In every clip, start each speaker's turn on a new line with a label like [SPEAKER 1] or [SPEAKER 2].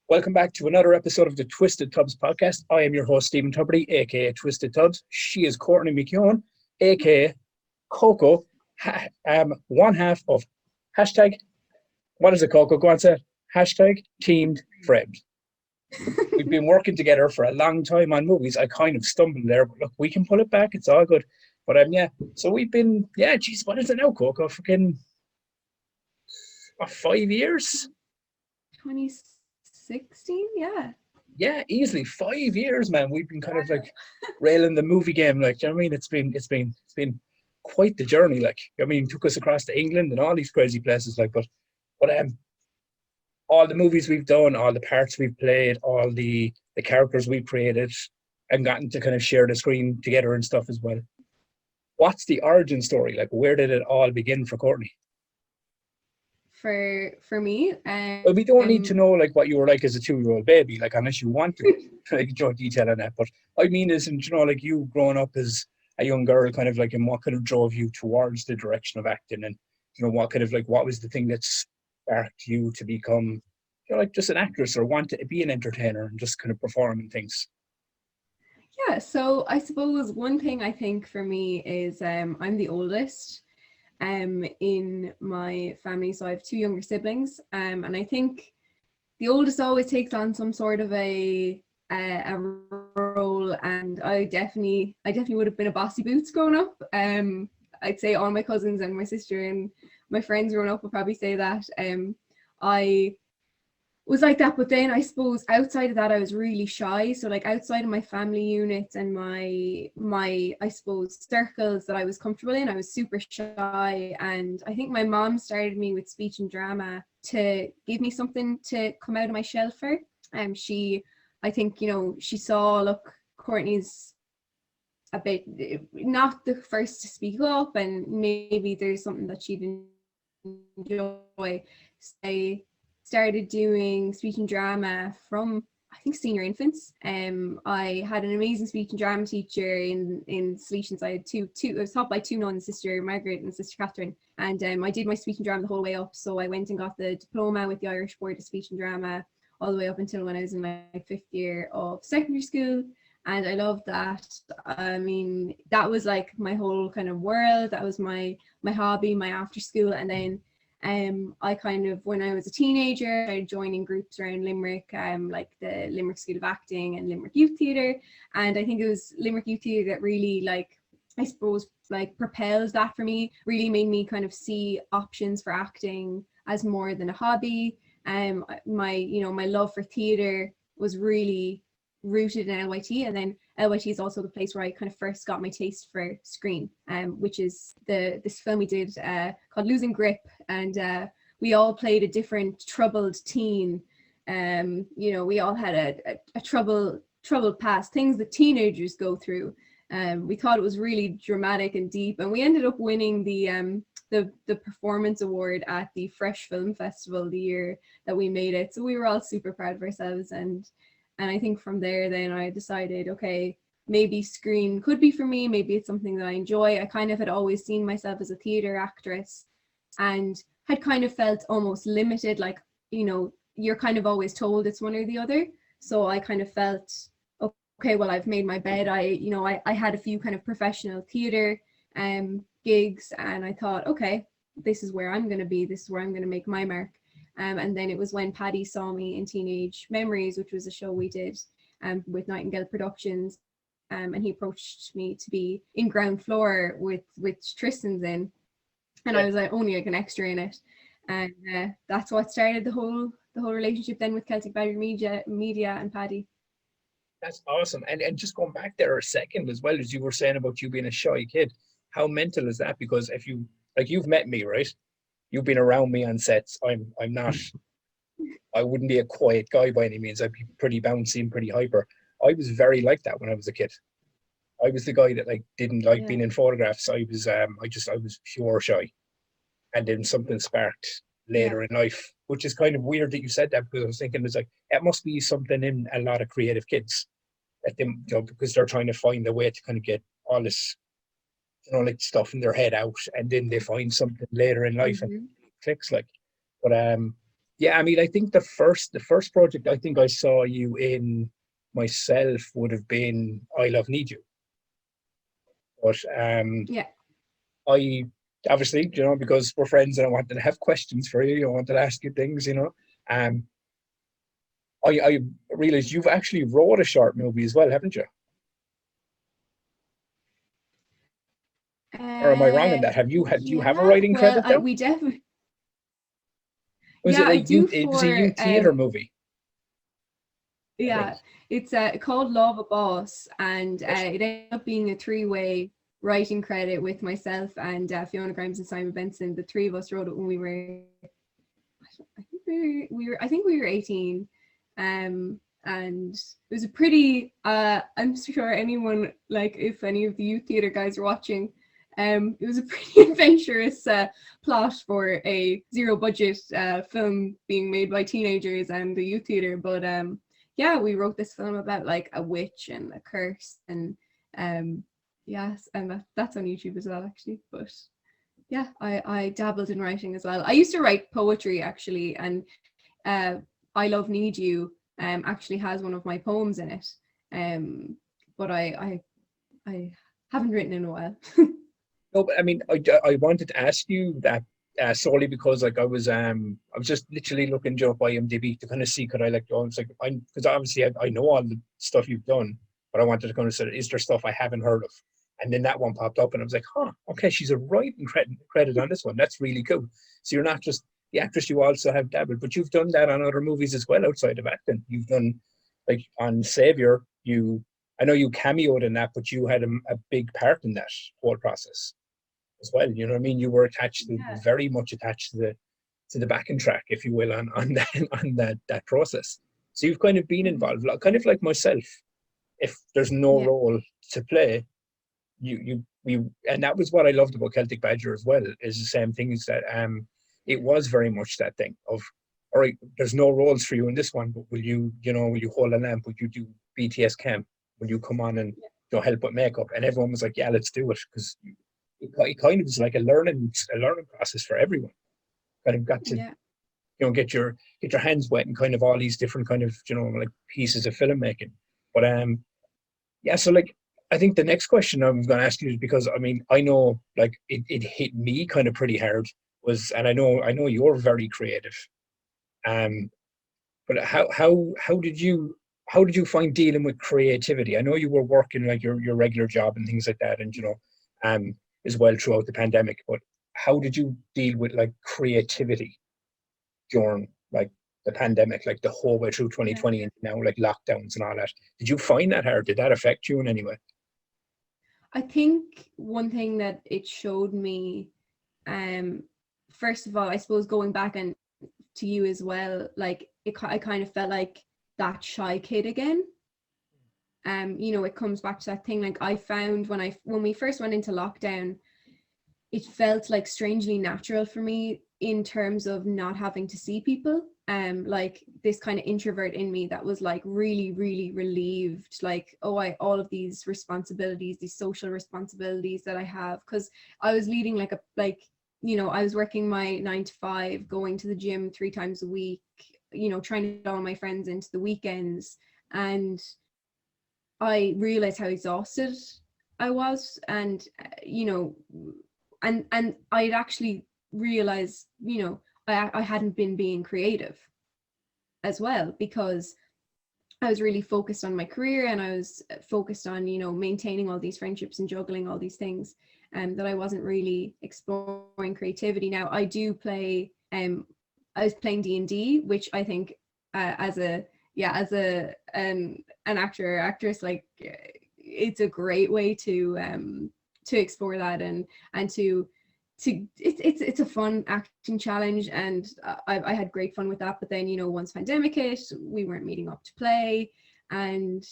[SPEAKER 1] Welcome back to another episode of the TwistedTubz Podcast. I am your host, Stephen Tuberty, aka TwistedTubz. She is Courtney McKeon, aka Coco, one half of hashtag, what is it, Coco? Go on, say it. Hashtag Teamed Friend. We've been working together for a long time on movies. I kind of stumbled there, but look, we can pull it back. It's all good. But so we've been, geez, what is it now, Coco? Freaking 5 years?
[SPEAKER 2] 2016, yeah.
[SPEAKER 1] Yeah, easily 5 years, man. We've been kind of like railing the movie game, like, you know what I mean? It's been quite the journey, like. I mean, it took us across to England and all these crazy places, like, but all the movies we've done, all the parts we've played, all the characters we've created, and gotten to kind of share the screen together and stuff as well. What's the origin story? Like, where did it all begin for Courtney?
[SPEAKER 2] For me,
[SPEAKER 1] well, we don't need to know like what you were like as a 2-year-old baby, like, unless you want to like draw detail on that. But I mean, isn't, you know, like, you growing up as a young girl, kind of like, and what kind of drove you towards the direction of acting, and, you know, what kind of like, what was the thing that sparked you to become, you know, like, just an actress, or want to be an entertainer and just kind of perform and things?
[SPEAKER 2] Yeah, so I suppose one thing I think for me is I'm the oldest in my family, so I have 2 younger siblings, and I think the oldest always takes on some sort of a role, and I definitely would have been a bossy boots growing up. I'd say all my cousins and my sister and my friends growing up would probably say that. I was like that, but then I suppose outside of that I was really shy. So like, outside of my family unit and my I suppose circles that I was comfortable in, I was super shy. And I think my mom started me with speech and drama to give me something to come out of my shell for. I think, you know, she saw, look, Courtney's a bit not the first to speak up, and maybe there's something that she'd enjoy. So started doing speech and drama from, I think, senior infants. I had an amazing speech and drama teacher in Salesians. I had two. I was taught by 2 nuns, Sister Margaret and Sister Catherine, and I did my speech and drama the whole way up. So I went and got the diploma with the Irish Board of Speech and Drama all the way up until when I was in my 5th year of secondary school, and I loved that. I mean, that was like my whole kind of world. That was my hobby, my after school. And then I kind of, when I was a teenager, I joining groups around Limerick, like the Limerick School of Acting and Limerick Youth Theatre. And I think it was Limerick Youth Theatre that really, like, I suppose, like, propelled that for me, really made me kind of see options for acting as more than a hobby. My love for theatre was really rooted in LYT, and then LYT is also the place where I kind of first got my taste for screen, which is this film we did called Losing Grip, and we all played a different troubled teen. You know, we all had a troubled past, things that teenagers go through. We thought it was really dramatic and deep, and we ended up winning the performance award at the Fresh Film Festival the year that we made it. So we were all super proud of ourselves, and I think from there then I decided, okay, maybe screen could be for me, maybe it's something that I enjoy. I kind of had always seen myself as a theatre actress and had kind of felt almost limited, like, you know, you're kind of always told it's one or the other. So I kind of felt, okay, well, I've made my bed. I had a few kind of professional theatre gigs, and I thought, okay, this is where I'm going to be, this is where I'm going to make my mark. And then it was when Paddy saw me in Teenage Memories, which was a show we did with Nightingale Productions, and he approached me to be in Ground Floor with Tristan's in, and I was like only like an extra in it, and that's what started the whole relationship then with Celtic Barrier Media and Paddy.
[SPEAKER 1] That's awesome. And just going back there a second, as well, as you were saying about you being a shy kid, how mental is that? Because if you, like, you've met me, right? You've been around me on sets. I'm not, I wouldn't be a quiet guy by any means. I'd be pretty bouncy and pretty hyper. I was very like that when I was a kid. I was the guy that, like, didn't like being in photographs. I was pure shy. And then something sparked later in life, which is kind of weird that you said that, because I was thinking, it's like, it must be something in a lot of creative kids that them, you know, because they're trying to find a way to kind of get all this, you know, like, stuff in their head out, and then they find something later in life and it clicks, like. But Yeah, I mean, I think the first project I think I saw you in myself would have been I Love Need You. But
[SPEAKER 2] Yeah.
[SPEAKER 1] I obviously, because we're friends and I wanted to have questions for you, I wanted to ask you things, Um, I realized you've actually wrote a short movie as well, haven't you? Or am I wrong in that? Do you have a
[SPEAKER 2] Yeah,
[SPEAKER 1] writing
[SPEAKER 2] well,
[SPEAKER 1] credit though?
[SPEAKER 2] we definitely,
[SPEAKER 1] Was it
[SPEAKER 2] yeah,
[SPEAKER 1] a
[SPEAKER 2] I do
[SPEAKER 1] youth? It was a
[SPEAKER 2] for,
[SPEAKER 1] youth theater movie, I think.
[SPEAKER 2] yeah, it's called Law of a Boss, and
[SPEAKER 1] Yes.
[SPEAKER 2] it ended up being a three-way writing credit with myself and Fiona Grimes and Simon Benson. The three of us wrote it when we were, I think we were 18, and it was a pretty. I'm sure anyone, like if any of the youth theater guys are watching, it was a pretty adventurous plot for a zero budget film being made by teenagers and the youth theater. But yeah, we wrote this film about like a witch and a curse, and yes, and that's on YouTube as well, actually. But yeah, I dabbled in writing as well. I used to write poetry actually, and I Love Need You actually has one of my poems in it. But I haven't written in a while.
[SPEAKER 1] No, but I mean, I wanted to ask you that solely because like I was just literally looking you up IMDb to kind of see could I like I was like I because obviously I know all the stuff you've done, but I wanted to kind of say is there stuff I haven't heard of, and then that one popped up and I was like, huh, okay, she's a writing credit on this one. That's really cool. So you're not just the actress, you also have dabbled, but you've done that on other movies as well outside of acting. You've done like on Savior, I know you cameoed in that, but you had a big part in that whole process as well. You know what I mean? You were
[SPEAKER 2] Yeah,
[SPEAKER 1] very much attached to the backing track, if you will, on that that process. So you've kind of been
[SPEAKER 2] mhm,
[SPEAKER 1] involved, kind of like myself. If there's no
[SPEAKER 2] yeah,
[SPEAKER 1] role to play, and that was what I loved about Celtic Badger as well. Is the same thing is that it was very much that thing of all right, there's no roles for you in this one, but will you hold a lamp? Will you do BTS camp? Will you come on and help with makeup? And everyone was like, yeah, let's do it because it kind of was like a learning process for everyone. Kind of got to
[SPEAKER 2] yeah.
[SPEAKER 1] get your hands wet and kind of all these different kind of like pieces of filmmaking. But yeah, so like I think the next question I'm going to ask you is because I mean I know like it hit me kind of pretty hard was, and I know you're very creative. Um, but how did you find dealing with creativity? I know you were working like your regular job and things like that, and um, as well throughout the pandemic. But how did you deal with like creativity during like the pandemic, like the whole way through
[SPEAKER 2] Yeah.
[SPEAKER 1] 2020 and now like lockdowns and all that? Did you find that hard? Did that affect you in any way?
[SPEAKER 2] I think one thing that it showed me, um, first of all, I suppose going back and to you as well, like I kind of felt like that shy kid again. It comes back to that thing. Like I found when we first went into lockdown, it felt like strangely natural for me in terms of not having to see people. Like this kind of introvert in me that was like really, really relieved, like, oh, I all of these responsibilities, these social responsibilities that I have, because I was leading like I was working my 9 to 5, going to the gym 3 times a week, trying to get all my friends into the weekends. And I realized how exhausted I was, and and I'd actually realized, I hadn't been being creative as well, because I was really focused on my career, and I was focused on, maintaining all these friendships and juggling all these things, and that I wasn't really exploring creativity. Now I do play, I was playing D&D, which I think, as a yeah, as an actor or actress, like it's a great way to explore that, and it's a fun acting challenge, and I had great fun with that. But then, once pandemic hit, we weren't meeting up to play, and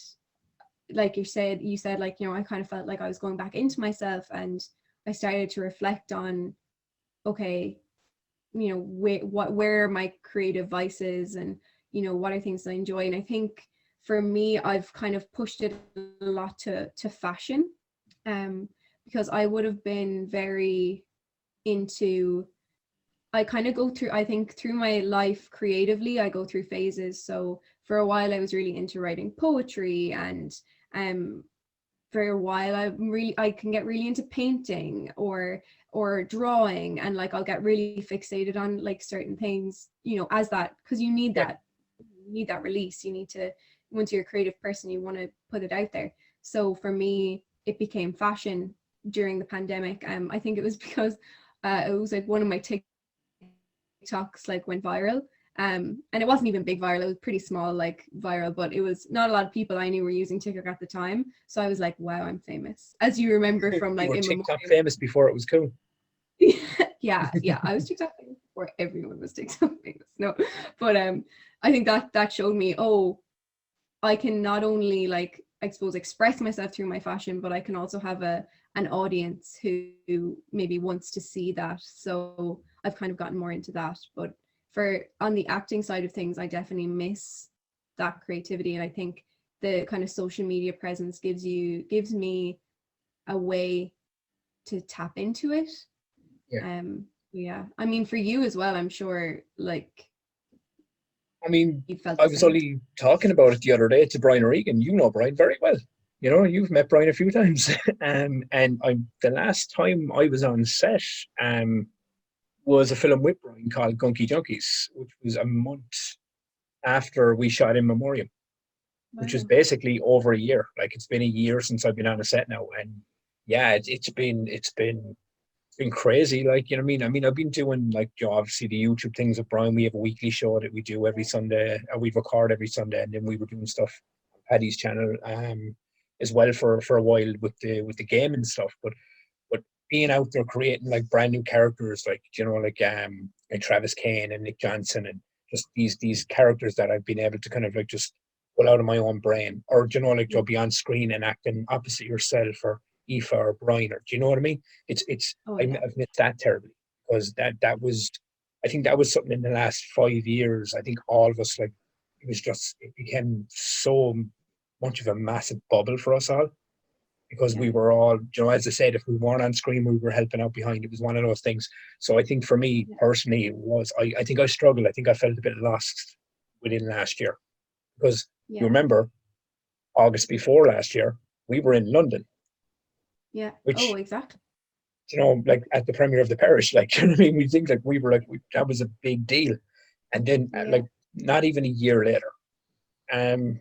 [SPEAKER 2] like you said, like, I kind of felt like I was going back into myself, and I started to reflect on, okay, where are my creative vices, and what are things I enjoy. And I think for me, I've kind of pushed it a lot to fashion, um because I would have been very into I kind of go through, I think through my life creatively, I go through phases. So for a while I was really into writing poetry, and um for a while I can get really into painting or drawing, and like I'll get really fixated on like certain things, you know, as that, because
[SPEAKER 1] Yeah.
[SPEAKER 2] you need that release. You need to, once you're a creative person, you want to put it out there. So for me, it became fashion during the pandemic. I think it was because it was like one of my TikToks like went viral. And it wasn't even big viral, it was pretty small like viral, but it was not a lot of people I knew were using TikTok at the time. So I was like, wow, I'm famous. As you remember from
[SPEAKER 1] You
[SPEAKER 2] like
[SPEAKER 1] were
[SPEAKER 2] in
[SPEAKER 1] TikTok
[SPEAKER 2] memoriam.
[SPEAKER 1] famous before it was cool.
[SPEAKER 2] Yeah, I was TikTok famous before everyone was TikTok famous. No, but I think that showed me, oh, I can not only like, I suppose, express myself through my fashion, but I can also have an audience who maybe wants to see that. So I've kind of gotten more into that. But for on the acting side of things, I definitely miss that creativity. And I think the kind of social media presence gives me a way to tap into it.
[SPEAKER 1] Yeah.
[SPEAKER 2] Yeah. I mean, for you as well, I'm sure like
[SPEAKER 1] I mean,
[SPEAKER 2] you felt
[SPEAKER 1] I
[SPEAKER 2] the
[SPEAKER 1] was
[SPEAKER 2] same.
[SPEAKER 1] only talking about it the other day to Brian O'Regan. You know Brian very well. You know, you've met Brian a few times. And the last time I was on set was a film with Brian called Gunky Junkies, which was a month after we shot In Memoriam, which was
[SPEAKER 2] Wow.
[SPEAKER 1] basically over a year. Like it's been a year since I've been on a set now, and yeah, it's been crazy. Like, you know what I mean? I mean, I've been doing like, you know, obviously the YouTube things with Brian. We have a weekly show that we do every Sunday, we record every Sunday, and then we were doing stuff on Paddy's channel as well for a while with the game and stuff. But being out there creating like brand new characters, like, you know, like Travis Kane and Nick Johnson, and just these characters that I've been able to kind of like just pull out of my own brain, or, you know, like
[SPEAKER 2] Yeah.
[SPEAKER 1] you'll be on screen and acting opposite yourself, or Aoife or Brian, or do you know what I mean? It's
[SPEAKER 2] Oh
[SPEAKER 1] I've
[SPEAKER 2] yeah.
[SPEAKER 1] missed that terribly, because that was, I think that was something in the last 5 years. I think all of us, like, it became so much of a massive bubble for us all, because
[SPEAKER 2] Yeah.
[SPEAKER 1] we were all, you know, as I said, if we weren't on screen, we were helping out behind. It was one of those things. So I think for me
[SPEAKER 2] Yeah.
[SPEAKER 1] personally, it was, I think I struggled. I think I felt a bit lost within last year, because you
[SPEAKER 2] Yeah.
[SPEAKER 1] remember August before last year, we were in London,
[SPEAKER 2] Yeah. Oh,
[SPEAKER 1] which,
[SPEAKER 2] exactly.
[SPEAKER 1] you know, like at the premiere of the parish, like, you know what I mean? We think like we were like, that was a big deal. And then,
[SPEAKER 2] Yeah.
[SPEAKER 1] like, not even a year later.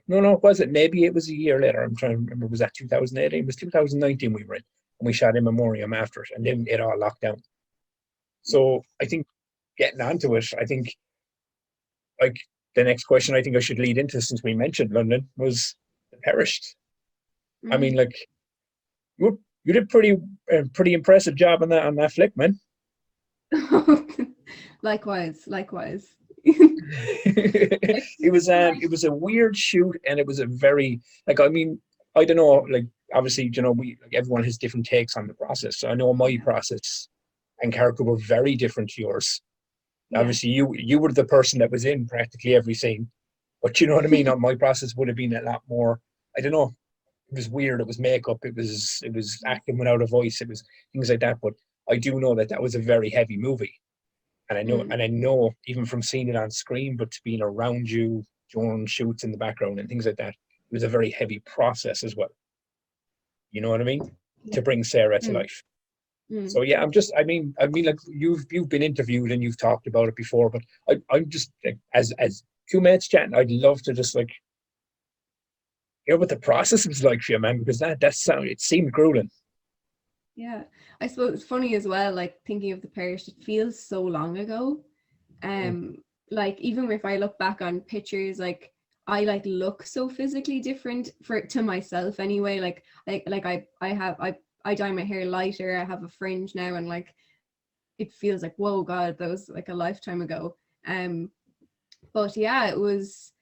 [SPEAKER 1] No, was it? Maybe it was a year later. I'm trying to remember. Was that 2018? It was 2019 we were in, and we shot In Memoriam after it, and then it all locked down.
[SPEAKER 2] Yeah.
[SPEAKER 1] So I think getting onto it, I think, like, the next question I think I should lead into, since we mentioned London, was the parish. I mean,
[SPEAKER 2] Mm.
[SPEAKER 1] like, you did pretty impressive job on that flick, man.
[SPEAKER 2] Likewise, likewise.
[SPEAKER 1] it was it was a weird shoot, and it was a very, like, I mean, I don't know, like, obviously, you know, we, like, everyone has different takes on the process. So I know my
[SPEAKER 2] Yeah.
[SPEAKER 1] process and character were very different to yours.
[SPEAKER 2] Yeah.
[SPEAKER 1] Obviously, you were the person that was in practically every scene, but you know what I mean. My process would have been a lot more. I don't know. It was weird. It was makeup. It was
[SPEAKER 2] Yeah.
[SPEAKER 1] acting without a voice. It was things like that. But I do know that that was a very heavy movie,
[SPEAKER 2] Mm.
[SPEAKER 1] and I know even from seeing it on screen, but to being around you during shoots in the background and things like that, it was a very heavy process as well. You know what I mean?
[SPEAKER 2] Yeah.
[SPEAKER 1] To bring Sarah to
[SPEAKER 2] Mm.
[SPEAKER 1] life.
[SPEAKER 2] Mm.
[SPEAKER 1] So yeah, I mean, like, you've been interviewed and you've talked about it before, but I'm just like, as two mates chatting, I'd love to just like hear what the process was like for you, man, because it seemed grueling.
[SPEAKER 2] Yeah. I suppose it's funny as well, like thinking of the parish, it feels so long ago.
[SPEAKER 1] Mm.
[SPEAKER 2] Um, like even if I look back on pictures, like I like look so physically different for to myself anyway. I dye my hair lighter, I have a fringe now, and like it feels like, whoa God, that was like a lifetime ago. Um, but yeah, it was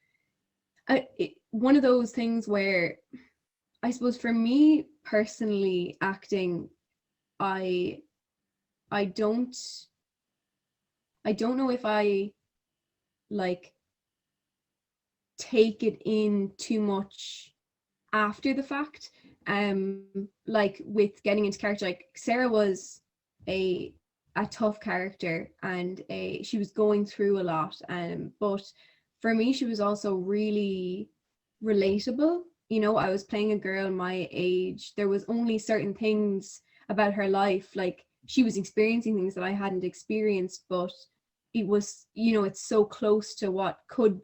[SPEAKER 2] one of those things where I suppose for me personally, acting, I I don't I don't know if I like take it in too much after the fact. Like with getting into character, like Sarah was a a tough character, and she was going through a lot. But for me, she was also really relatable. You know, I was playing a girl my age. There was only certain things about her life, like she was experiencing things that I hadn't experienced, but it was, you know, it's so close to what could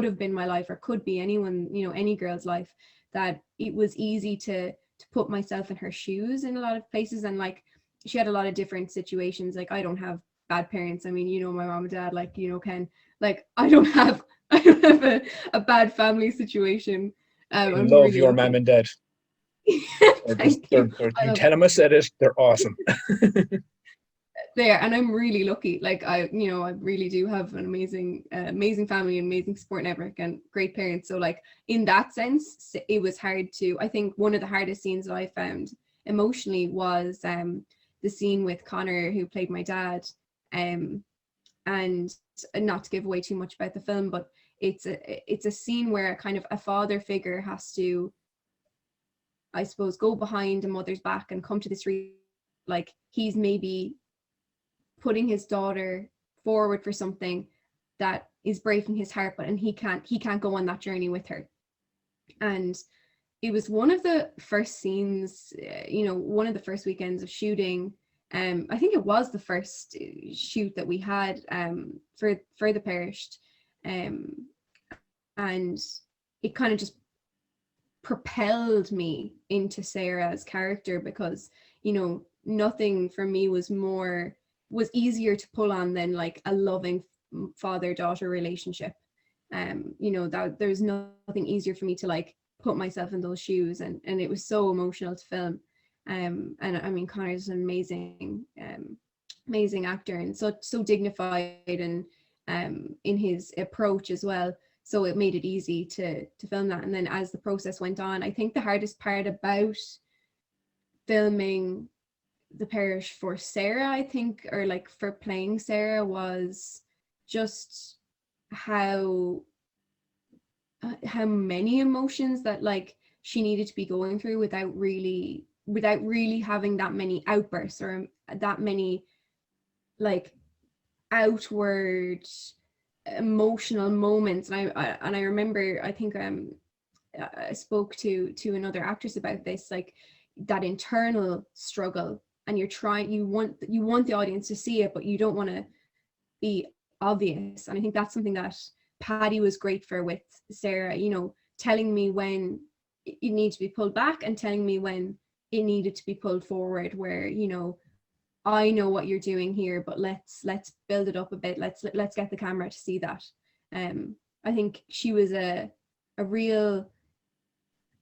[SPEAKER 2] have been my life, or could be anyone, you know, any girl's life, that it was easy to put myself in her shoes in a lot of places. And like, she had a lot of different situations. Like, I don't have bad parents. I mean, you know, my mom and dad, like, you know, Ken, like, I don't have a bad family situation.
[SPEAKER 1] I
[SPEAKER 2] I'm
[SPEAKER 1] love
[SPEAKER 2] really
[SPEAKER 1] your
[SPEAKER 2] lucky.
[SPEAKER 1] mom and dad.
[SPEAKER 2] Thank you. I
[SPEAKER 1] You
[SPEAKER 2] love
[SPEAKER 1] tell them I said it. They're awesome.
[SPEAKER 2] there, and I'm really lucky. Like, I, you know, I really do have an amazing family, amazing support network, and great parents. So like, in that sense, it was hard to, I think one of the hardest scenes that I found emotionally was the scene with Connor, who played my dad. And not to give away too much about the film, but it's a scene where kind of a father figure has to, I suppose, go behind a mother's back and come to this like, he's maybe putting his daughter forward for something that is breaking his heart, but and he can't go on that journey with her. And it was one of the first scenes, you know, one of the first weekends of shooting. I think it was the first shoot that we had for the Perished, and it kind of just propelled me into Sarah's character, because, you know, nothing for me was easier to pull on than like a loving father-daughter relationship. You know, that there's nothing easier for me to like put myself in those shoes, and it was so emotional to film. And I mean, Connor's an amazing actor, and so dignified, and in his approach as well. So it made it easy to film that. And then as the process went on, I think the hardest part about filming the Parish for Sarah, I think, or like for playing Sarah, was just how many emotions that like she needed to be going through without really having that many outbursts, or that many like outward emotional moments. And I remember, I think I spoke to another actress about this, like that internal struggle, and you want the audience to see it, but you don't want to be obvious. And I think that's something that Paddy was great for with Sarah, you know, telling me when it needed to be pulled back, and telling me when it needed to be pulled forward, where, you know, I know what you're doing here, but let's build it up a bit. Let's get the camera to see that. I think she was a real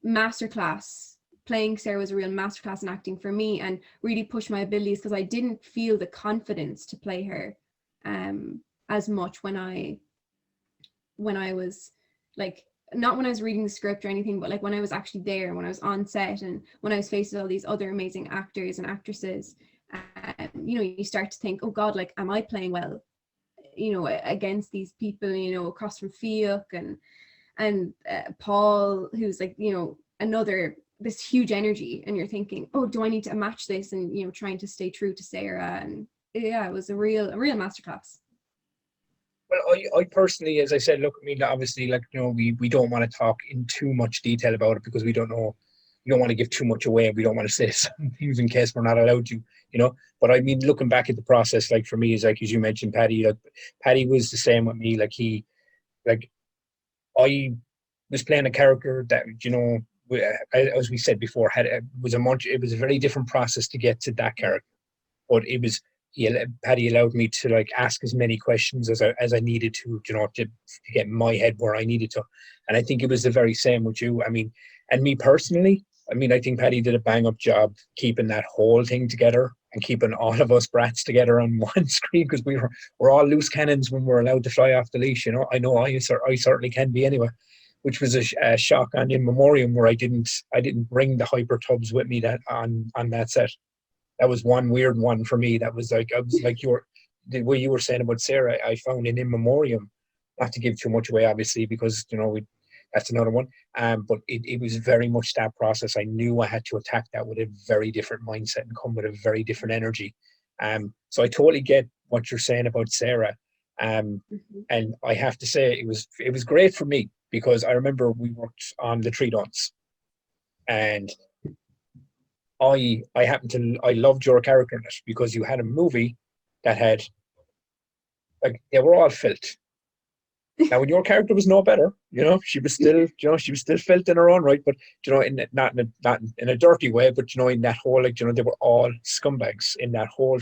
[SPEAKER 2] masterclass. Playing Sarah was a real masterclass in acting for me, and really pushed my abilities, because I didn't feel the confidence to play her as much when I was like, not when I was reading the script or anything, but like when I was actually there, when I was on set, and when I was faced with all these other amazing actors and actresses. You know, you start to think, oh God, like, am I playing well, you know, against these people, you know, across from Fiach and Paul, who's like, you know, this huge energy, and you're thinking, oh, do I need to match this? And, you know, trying to stay true to Sarah. And yeah, it was a real masterclass.
[SPEAKER 1] Well, I personally, as I said, look, I mean, obviously, like, you know, we don't want to talk in too much detail about it, because we don't know. We don't want to give too much away. We don't want to say some things in case we're not allowed to, you know. But I mean, looking back at the process, like for me, is like, as you mentioned, Paddy. Like, Paddy was the same with me. Like I was playing a character that, you know, as we said before, it was a very different process to get to that character. But Paddy allowed me to like ask as many questions as I needed to, you know, to get my head where I needed to. And I think it was the very same with you. I mean, and me personally, I mean, I think Paddy did a bang up job keeping that whole thing together, and keeping all of us brats together on one screen, because we're all loose cannons when we're allowed to fly off the leash. You know, I know I certainly can be anyway, which was a shock on In Memoriam, where I didn't bring the hyper tubs with me that on that set. That was one weird one for me. That was like, I was like the way you were saying about Sarah, I found in Memoriam, not to give too much away, obviously, because, you know, that's another one. But it was very much that process. I knew I had to attack that with a very different mindset, and come with a very different energy. So I totally get what you're saying about Sarah.
[SPEAKER 2] Mhm.
[SPEAKER 1] And I have to say it was great for me because I remember we worked on the Three Dons, and I loved your character in it because you had a movie that had, like, they were all filth. Now, when your character was no better, she was still filth in her own right, but not in a dirty way, but in that whole, like, they were all scumbags in that whole,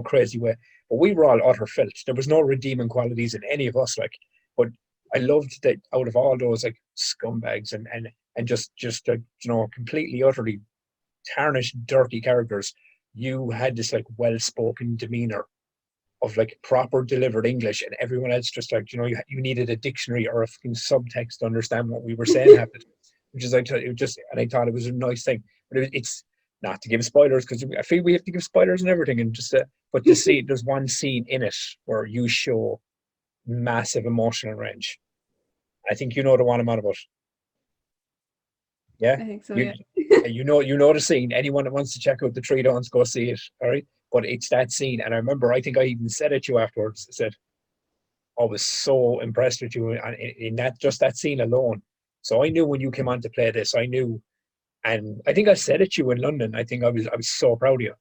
[SPEAKER 1] crazy way. But we were all utter filth. There was no redeeming qualities in any of us, like. But I loved that out of all those, like, scumbags and just like, completely utterly tarnished, dirty characters, you had this, like, well-spoken demeanor of, like, proper delivered English, and everyone else just, like, you needed a dictionary or a fucking subtext to understand what we were saying happened, which is, like, it just, and I thought it was a nice thing. But it's not to give spoilers, because I feel we have to give spoilers and everything, and just but to see, there's one scene in it where you show massive emotional range. I think you know the one I'm on about. Yeah,
[SPEAKER 2] I think so,
[SPEAKER 1] you
[SPEAKER 2] yeah.
[SPEAKER 1] you know the scene. Anyone that wants to check out the Three Dons, go see it. All right, but it's that scene, and I remember, I think I even said it to you afterwards. I said I was so impressed with you in that, just that scene alone. So I knew when you came on to play this, I knew, and I think I said it to you in London. I think I was so proud of you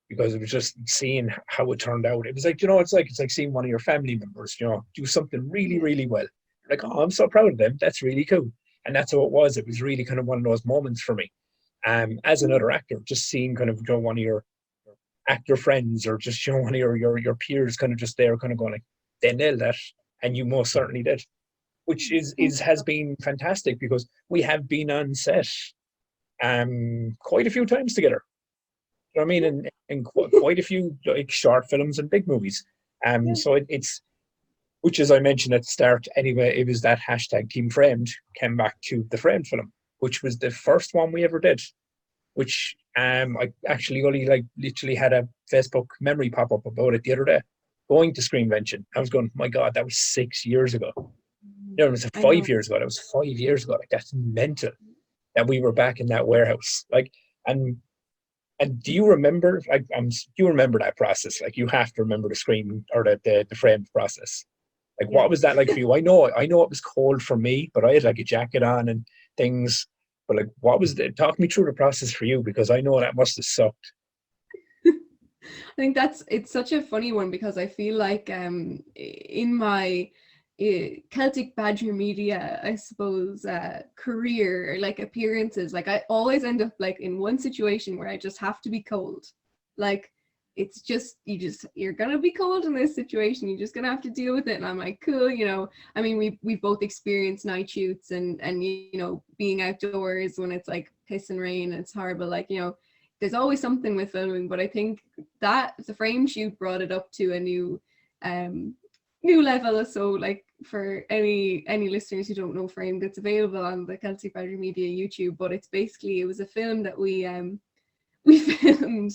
[SPEAKER 1] because it was just seeing how it turned out. It was like, it's like seeing one of your family members, do something really,
[SPEAKER 2] Yeah.
[SPEAKER 1] really well. Like, oh, I'm so proud of them. That's really cool. And that's how it was. It was really kind of one of those moments for me. As another actor, just seeing kind of, one of your actor friends, or just, one of your peers kind of just there, kind of going like, they nailed that. And you most certainly did. Which has been fantastic, because we have been on set quite a few times together. You know what I mean? And quite a few, like, short films and big movies.
[SPEAKER 2] Yeah.
[SPEAKER 1] So it's, which, as I mentioned at the start, anyway, it was that hashtag Team Framed came back to the Framed film, which was the first one we ever did. Which I actually only, like, literally had a Facebook memory pop up about it the other day. Going to Screenvention, I was going, my God, that was 6 years ago. No, it was
[SPEAKER 2] I know.
[SPEAKER 1] 5 years ago. That was 5 years ago. Like, that's mental that we were back in that warehouse. Like, and do you remember? Like, do you remember that process? Like, you have to remember the screen, or the frame process. Like,
[SPEAKER 2] Yeah.
[SPEAKER 1] what was that like for you? I know it was cold for me, but I had, like, a jacket on and things. But, like, what was the? Talk me through the process for you, because I know that must have sucked.
[SPEAKER 2] I think it's such a funny one, because I feel like in my Celtic Badger media, I suppose, career, or like appearances, like I always end up like in one situation where I just have to be cold. Like, it's just you're gonna be cold in this situation. You're just gonna have to deal with it. And I'm like, cool, I mean, we both experienced night shoots, and being outdoors when it's like piss and rain, it's horrible. Like, there's always something with filming, but I think that the frame shoot brought it up to a new level. So, like, for any listeners who don't know Framed, it's available on the Celtic Badger Media YouTube. But it was a film that we we filmed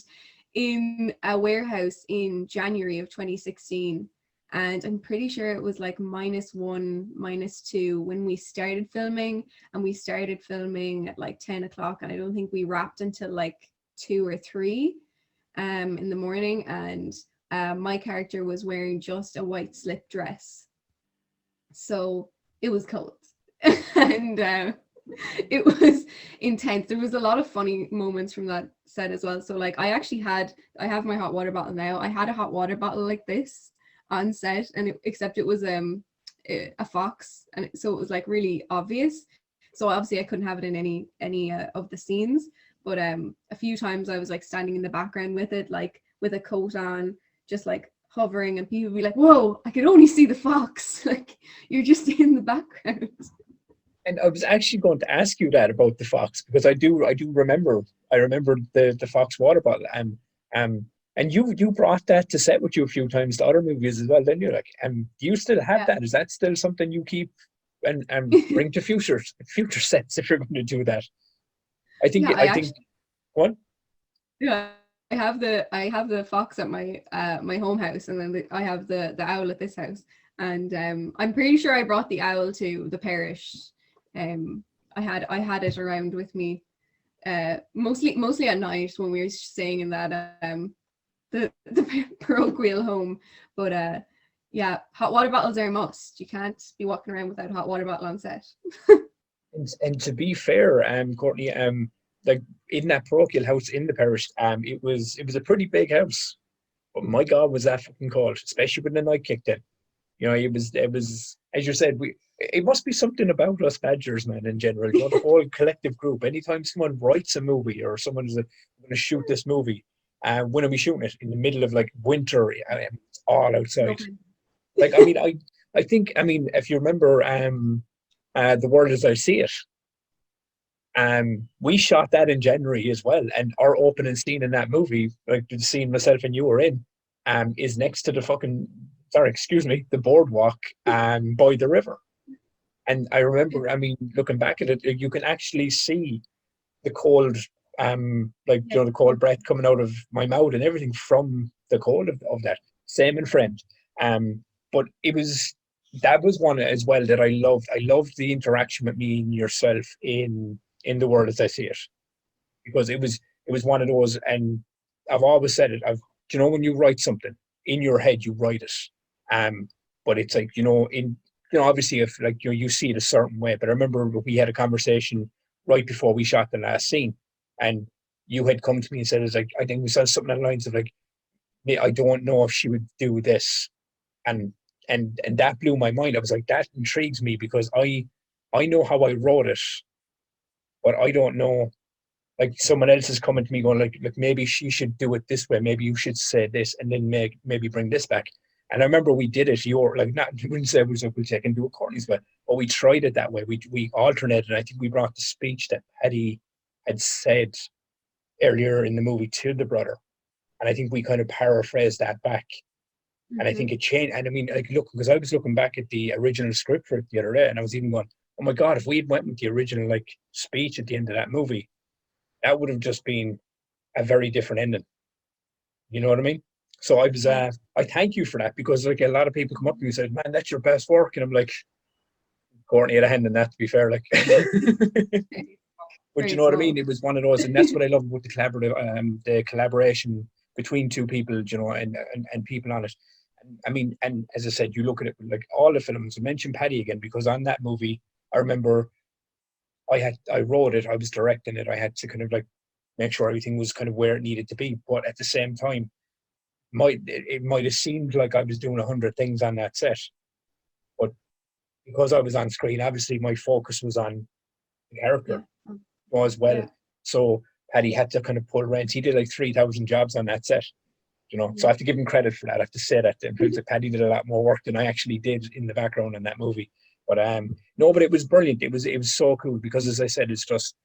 [SPEAKER 2] in a warehouse in January of 2016. And I'm pretty sure it was like -1, -2 when we started filming, and we started filming at like 10 o'clock. And I don't think we wrapped until like 2 or 3 in the morning. And my character was wearing just a white slip dress. So it was cold. And it was intense. There was a lot of funny moments from that set as well. So, like, I have my hot water bottle now. I had a hot water bottle like this on set, and except it was a fox, and so it was like really obvious. So obviously I couldn't have it in any of the scenes. But a few times I was like standing in the background with it, like with a coat on, just like hovering, and people would be like, "Whoa, I could only see the fox!" Like, you're just in the background.
[SPEAKER 1] And I was actually going to ask you that about the fox, because I do remember. I remember the fox water bottle, and you brought that to set with you a few times to other movies as well, didn't you? Like, do you still have
[SPEAKER 2] Yeah.
[SPEAKER 1] that? Is that still something you keep and bring to future sets, if you're going to do that? I think
[SPEAKER 2] Yeah, I
[SPEAKER 1] think
[SPEAKER 2] actually
[SPEAKER 1] what?
[SPEAKER 2] yeah, I have the fox at my home house, and then I have the owl at this house. And I'm pretty sure I brought the owl to the parish. Um, I had it around with me, mostly at night when we were staying in that the parochial home. But yeah, hot water bottles are a must. You can't be walking around without a hot water bottle on set.
[SPEAKER 1] And to be fair, Courtney, like in that parochial house in the parish, it was a pretty big house. But my God, was that fucking cold, especially when the night kicked in. It was as you said, it must be something about us Badgers, man, in general. The whole collective group. Anytime someone writes a movie or someone's going to shoot this movie, when are we shooting it? In the middle of like winter, it's all outside.
[SPEAKER 2] Lovely.
[SPEAKER 1] Like, I mean, I think, if you remember, The World as I See It, we shot that in January as well, and our opening scene in that movie, like the scene myself and you were in, is next to the fucking, sorry, excuse me, the boardwalk, by the river. And I remember, looking back at it, you can actually see the cold, the cold breath coming out of my mouth and everything from the cold of that. Same in Friend. But that was one as well that I loved. I loved the interaction with me and yourself in The World as I See It, because it was one of those, and I've always said it. When you write something in your head, you write it. But it's like, obviously if like you see it a certain way. But I remember we had a conversation right before we shot the last scene, and you had come to me and said, "It's like, I think we said something along the lines of like, I don't know if she would do this," and that blew my mind. I was like, that intrigues me, because I know how I wrote it, but I don't know. Like, someone else is coming to me going like maybe she should do it this way. Maybe you should say this, and then maybe bring this back. And I remember we did it. We wouldn't say we was like, we'll check and do it Courtney's way, but we tried it that way. We alternated. And I think we brought the speech that Paddy had said earlier in the movie to the brother, and I think we kind of paraphrased that back. Mm-hmm. And I think it changed. And I mean, like, look, because I was looking back at the original script for it the other day, and I was even going, oh my God, if we had went with the original like speech at the end of that movie, that would have just been a very different ending. You know what I mean? So I was, I thank you for that, because like a lot of people come up to me and say, man, that's your best work. And I'm like, Courtney had a hand in that, to be fair. Like, but you know what I mean? It was one of those, and that's what I love about the collaboration between two people, and people on it. And as I said, you look at it like all the films. I mentioned Paddy again, because on that movie, I remember I wrote it, I was directing it, I had to kind of like make sure everything was kind of where it needed to be. But at the same time, it might have seemed like I was doing 100 things on that set. But because I was on screen, obviously my focus was on the character as well. Yeah. So Paddy had to kind of pull reins. He did like 3,000 jobs on that set. So I have to give him credit for that. I have to say that. Paddy did a lot more work than I actually did in the background in that movie. But but it was brilliant. It was so cool, because as I said, it's just,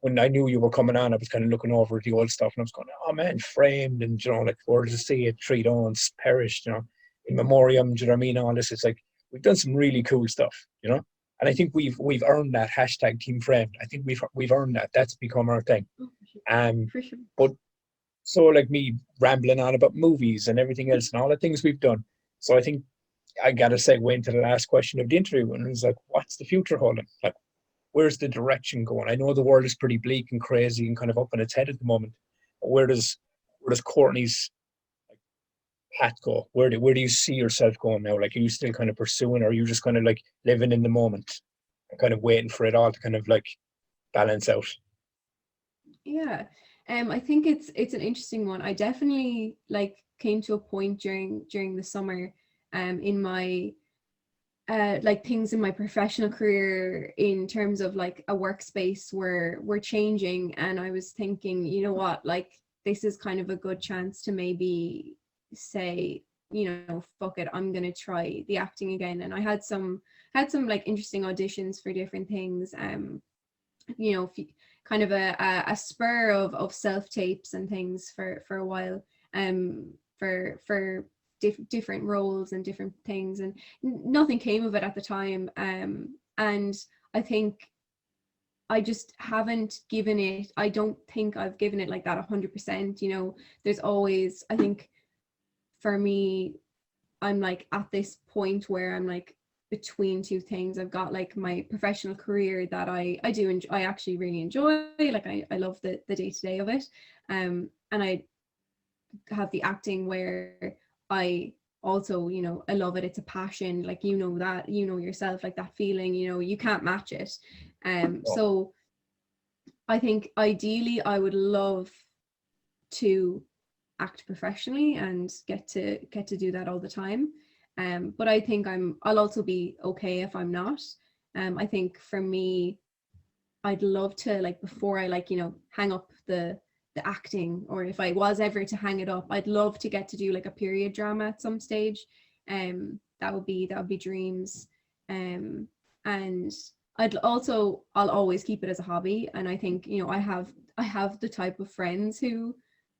[SPEAKER 1] when I knew you were coming on, I was kind of looking over at the old stuff, and I was going, oh man, Framed, and like World to See It, Three Dawns, Perished, In Memoriam, do you know what I mean? All this, it's like we've done some really cool stuff, And I think we've earned that hashtag Team Framed. I think we've earned that. That's become our thing.
[SPEAKER 2] For sure.
[SPEAKER 1] But so like me rambling on about movies and everything else and all the things we've done. So I think I got to segue into the last question of the interview, and it was like, what's the future holding? Like, where's the direction going? I know the world is pretty bleak and crazy and kind of up on its head at the moment. But where does Courtney's path go? Where do you see yourself going now? Like, are you still kind of pursuing, or are you just kind of like living in the moment and kind of waiting for it all to kind of like balance out?
[SPEAKER 2] Yeah. I think it's an interesting one. I definitely like came to a point during the summer in my like things in my professional career in terms of like a workspace were changing, and I was thinking, you know what, like this is kind of a good chance to maybe say, fuck it, I'm gonna try the acting again. And I had some like interesting auditions for different things, kind of a spur of self tapes and things for a while, for different roles and different things, and nothing came of it at the time. And I think I just haven't given it, I don't think I've given it like that 100%. There's always, I think for me, I'm like at this point where I'm like between two things. I've got like my professional career that I do enjoy, I actually really enjoy, like I love the day-to-day of it, and I have the acting where I also, you know, I love it. It's a passion, like, you know, that, you know, yourself, like that feeling, you know, you can't match it. So I think ideally I would love to act professionally and get to do that all the time. But I think I'll also be okay if I'm not. I think for me, I'd love to, like, before I, like, you know, hang up the acting, or if I was ever to hang it up, I'd love to get to do like a period drama at some stage. That would be dreams. And I'll always keep it as a hobby. And I think, you know, I have the type of friends who,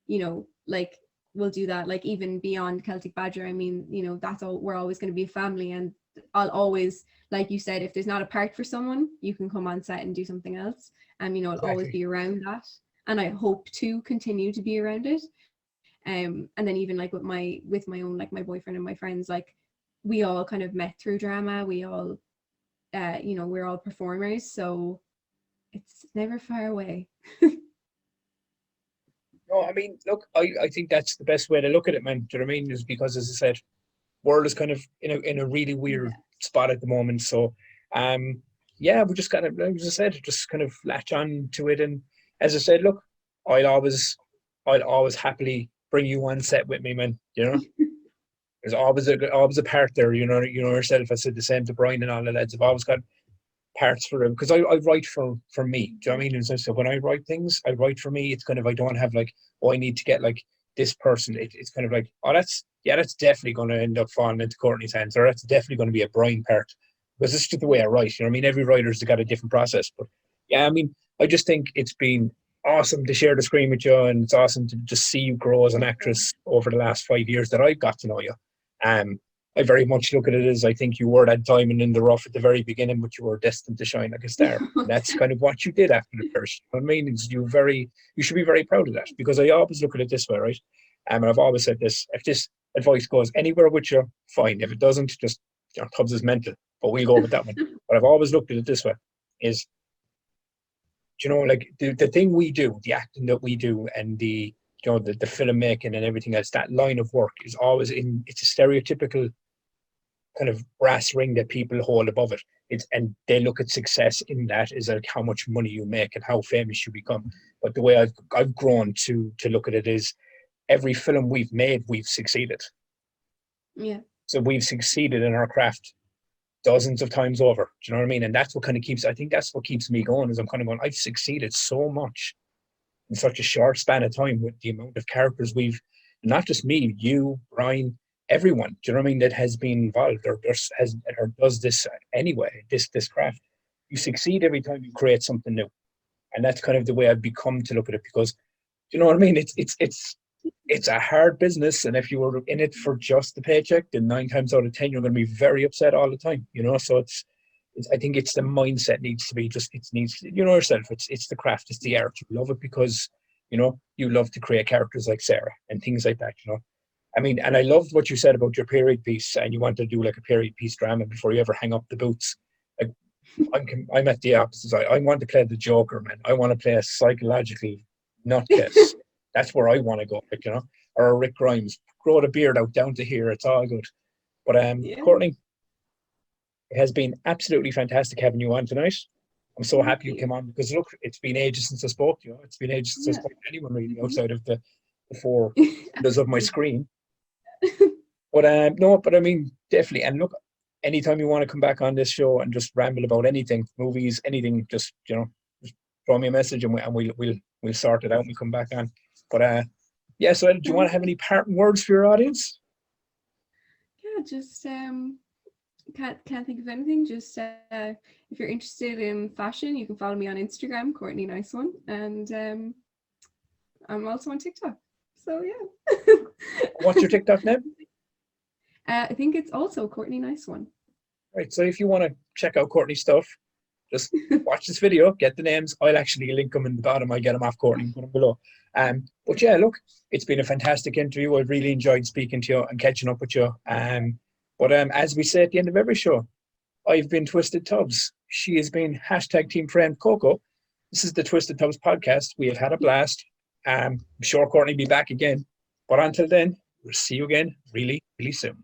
[SPEAKER 2] you know, like, will do that, like, even beyond Celtic Badger. I mean, you know, that's all, we're always going to be a family, and I'll always, like you said, if there's not a part for someone, you can come on set and do something else. And, you know, I'll always be around that. And I hope to continue to be around it. And then even like with my own, like, my boyfriend and my friends, like, we all kind of met through drama. We all, you know, we're all performers. So it's never far away.
[SPEAKER 1] No, I mean, look, I think that's the best way to look at it, man. Do you know what I mean? Is because, as I said, world is kind of in a really weird spot at the moment. So, yeah, we just kind of, as I said, just kind of latch on to it. And as I said, look, I'll always happily bring you on set with me, man. You know, there's always a part there. You know yourself. I said the same to Brian and all the lads. I've always got parts for them because I write for me. Do you know what I mean? So when I write things, I write for me. It's kind of, I don't have like, oh, I need to get like this person. It's kind of like, oh, that's definitely going to end up falling into Courtney's hands, or that's definitely going to be a Brian part, because it's just the way I write. You know what I mean? Every writer's got a different process, but yeah, I mean, I just think it's been awesome to share the screen with you, and it's awesome to just see you grow as an actress over the last 5 years that I've got to know you. I very much look at it as, I think you were that diamond in the rough at the very beginning, but you were destined to shine like a star. And that's kind of what you did after the first. You know what I mean? You should be very proud of that, because I always look at it this way, right? And I've always said this: if this advice goes anywhere with you, fine. If it doesn't, just, you know, Tubbs is mental, but we'll go with that one. But I've always looked at it this way: is, you know, like the thing we do, the acting that we do, and the, you know, the filmmaking and everything else, that line of work is always it's a stereotypical kind of brass ring that people hold above it. And they look at success in that is like how much money you make and how famous you become. But the way I've grown to look at it is, every film we've made, we've succeeded.
[SPEAKER 2] Yeah.
[SPEAKER 1] So we've succeeded in our craft dozens of times over. Do you know what I mean? And that's what kind of keeps, I think that's what keeps me going, is I'm kind of going, I've succeeded so much in such a short span of time with the amount of characters we've, not just me, you, Brian, everyone, do you know what I mean, that has been involved or does this anyway, this craft. You succeed every time you create something new. And that's kind of the way I've become to look at it, because, do you know what I mean? It's a hard business, and if you were in it for just the paycheck, then 9 times out of 10 you're going to be very upset all the time, you know. So it's I think it's the mindset needs to be just, it needs, you know yourself, it's the craft, it's the art. You love it because, you know, you love to create characters like Sarah and things like that, you know. I mean, and I loved what you said about your period piece, and you want to do like a period piece drama before you ever hang up the boots. Like, I'm at the opposite side. I want to play the Joker, man. I want to play a psychological nutcase. That's where I want to go, like, you know, or a Rick Grimes. Grow the beard out down to here. It's all good. But Courtney, it has been absolutely fantastic having you on tonight. I'm so happy you came on, because look, it's been ages since I spoke to you. It's been ages since I spoke to anyone really outside of the four windows of my screen. But no, but I mean, definitely. And look, anytime you want to come back on this show and just ramble about anything, movies, anything, just, you know, just throw me a message, and we'll sort it out and we'll come back on. But yeah, so do you want to have any parting words for your audience?
[SPEAKER 2] Yeah, just can't think of anything. Just if you're interested in fashion, you can follow me on Instagram, Courtney Nice One, and I'm also on TikTok. So yeah.
[SPEAKER 1] What's your TikTok name?
[SPEAKER 2] I think it's also Courtney Nice One.
[SPEAKER 1] Right. So if you want to check out Courtney's stuff, just watch this video, get the names. I'll actually link them in the bottom. I'll get them off Courtney and put them below. But yeah, look, it's been a fantastic interview. I've really enjoyed speaking to you and catching up with you. But as we say at the end of every show, I've been TwistedTubz. She has been #team friend Coco. This is the TwistedTubz podcast. We have had a blast. I'm sure Courtney will be back again. But until then, we'll see you again really, really soon.